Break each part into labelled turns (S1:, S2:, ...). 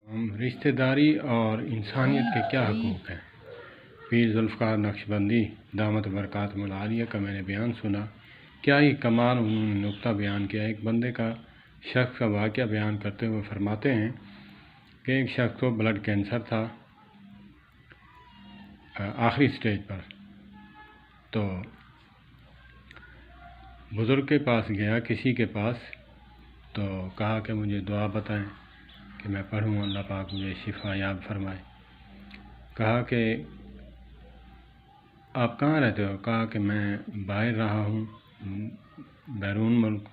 S1: رشتہ داری اور انسانیت کے کیا حقوق ہیں؟ پیر ذوالفقار نقشبندی دامت برکاتہم العالیہ کا میں نے بیان سنا، کیا ہی کمال انہوں نے نقطہ بیان کیا۔ ایک بندے کا شخص کا واقعہ بیان کرتے ہوئے فرماتے ہیں کہ ایک شخص کو بلڈ کینسر تھا آخری سٹیج پر، تو بزرگ کے پاس گیا، کسی کے پاس، تو کہا کہ مجھے دعا بتائیں کہ میں پڑھوں، اللہ پاک مجھے شفا یاب فرمائے۔ کہا کہ آپ کہاں رہتے ہو؟ کہا کہ میں باہر رہا ہوں، بیرون ملک۔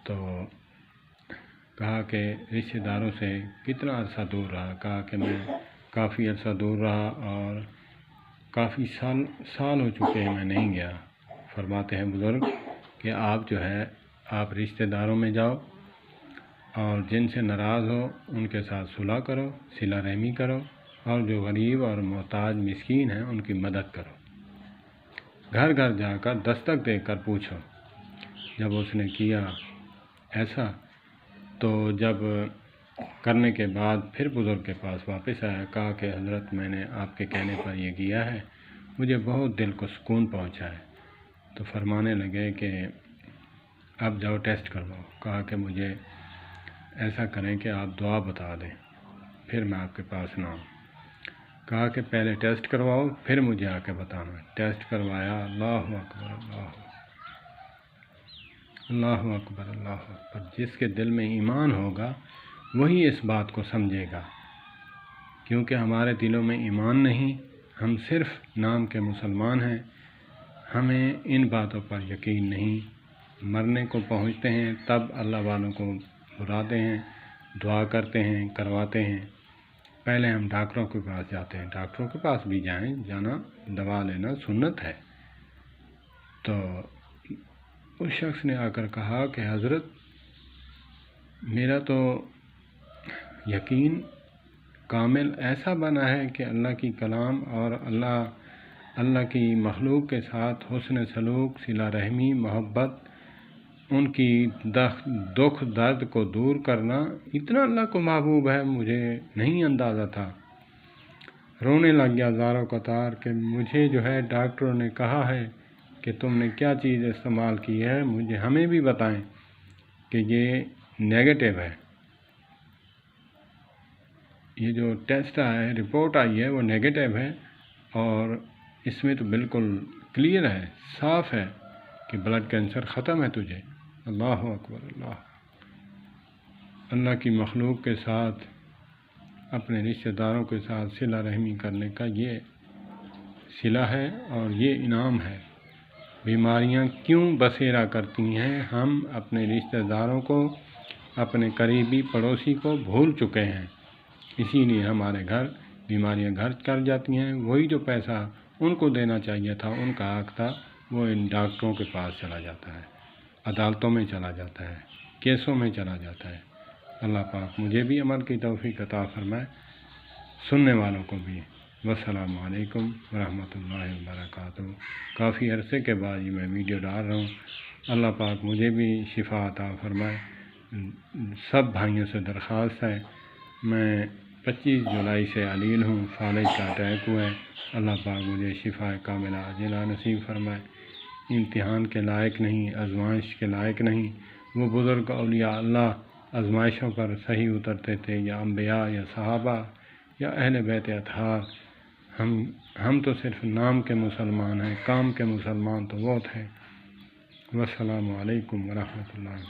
S1: تو کہا کہ رشتہ داروں سے کتنا عرصہ دور رہا؟ کہا کہ میں کافی عرصہ دور رہا اور کافی سال ہو چکے ہیں میں نہیں گیا۔ فرماتے ہیں بزرگ کہ آپ جو ہے آپ رشتہ داروں میں جاؤ اور جن سے ناراض ہو ان کے ساتھ صلح کرو، صلہ رحمی کرو، اور جو غریب اور محتاج مسکین ہیں ان کی مدد کرو۔ گھر گھر جا کر دستک دے کر پوچھو۔ جب اس نے کیا ایسا، تو جب کرنے کے بعد پھر بزرگ کے پاس واپس آیا، کہا کہ حضرت میں نے آپ کے کہنے پر یہ کیا ہے، مجھے بہت دل کو سکون پہنچا ہے۔ تو فرمانے لگے کہ اب جاؤ ٹیسٹ کرواؤ۔ کہا کہ مجھے ایسا کریں کہ آپ دعا بتا دیں، پھر میں آپ کے پاس نہ آؤں۔ کہا کہ پہلے ٹیسٹ کرواؤ پھر مجھے آ کے بتانا۔ ٹیسٹ کروایا، اللہ اکبر اللہ اکبر اللہ اکبر۔ جس کے دل میں ایمان ہوگا وہی اس بات کو سمجھے گا، کیونکہ ہمارے دلوں میں ایمان نہیں، ہم صرف نام کے مسلمان ہیں، ہمیں ان باتوں پر یقین نہیں۔ مرنے کو پہنچتے ہیں تب اللہ والوں کو بلاتے ہیں، دعا کرتے ہیں، کرواتے ہیں۔ پہلے ہم ڈاکٹروں کے پاس جاتے ہیں، ڈاکٹروں کے پاس بھی جانا دوا لینا سنت ہے۔ تو اس شخص نے آ کر کہا کہ حضرت میرا تو یقین کامل ایسا بنا ہے کہ اللہ کی کلام اور اللہ کی مخلوق کے ساتھ حسن سلوک، صلہ رحمی، محبت، ان کی دکھ درد کو دور کرنا اتنا اللہ کو محبوب ہے، مجھے نہیں اندازہ تھا۔ رونے لگ گیا زاروں قطار کہ مجھے جو ہے ڈاکٹروں نے کہا ہے کہ تم نے کیا چیز استعمال کی ہے، ہمیں بھی بتائیں کہ یہ نیگیٹو ہے، یہ جو ٹیسٹ آیا ہے، رپورٹ آئی ہے وہ نیگیٹو ہے، اور اس میں تو بالکل کلیئر ہے، صاف ہے کہ بلڈ کینسر ختم ہے تجھے۔ اللہ اکبر اللہ کی مخلوق کے ساتھ، اپنے رشتہ داروں کے ساتھ صلہ رحمی کرنے کا یہ صلہ ہے اور یہ انعام ہے۔ بیماریاں کیوں بسیرا کرتی ہیں؟ ہم اپنے رشتہ داروں کو، اپنے قریبی پڑوسی کو بھول چکے ہیں، اسی لیے ہمارے گھر بیماریاں گھر کر جاتی ہیں۔ وہی جو پیسہ ان کو دینا چاہیے تھا، ان کا حق تھا، وہ ان ڈاکٹروں کے پاس چلا جاتا ہے، عدالتوں میں چلا جاتا ہے، کیسوں میں چلا جاتا ہے۔ اللہ پاک مجھے بھی عمل کی توفیق عطا فرمائے، سننے والوں کو بھی۔ والسلام علیکم ورحمۃ اللہ وبرکاتہ۔ کافی عرصے کے بعد یہ میں ویڈیو ڈال رہا ہوں، اللہ پاک مجھے بھی شفا عطا فرمائے۔ سب بھائیوں سے درخواست ہے، میں 25 جولائی سے علیل ہوں، فالج کا اٹیک ہوا ہے، اللہ پاک مجھے شفا کاملہ عاجلہ نصیب فرمائے۔ امتحان کے لائق نہیں، آزمائش کے لائق نہیں۔ وہ بزرگ اولیاء اللہ آزمائشوں پر صحیح اترتے تھے، یا انبیاء یا صحابہ یا اہل بیت اطہار۔ ہم تو صرف نام کے مسلمان ہیں، کام کے مسلمان تو وہ تھے۔ والسلام علیکم ورحمۃ اللہ۔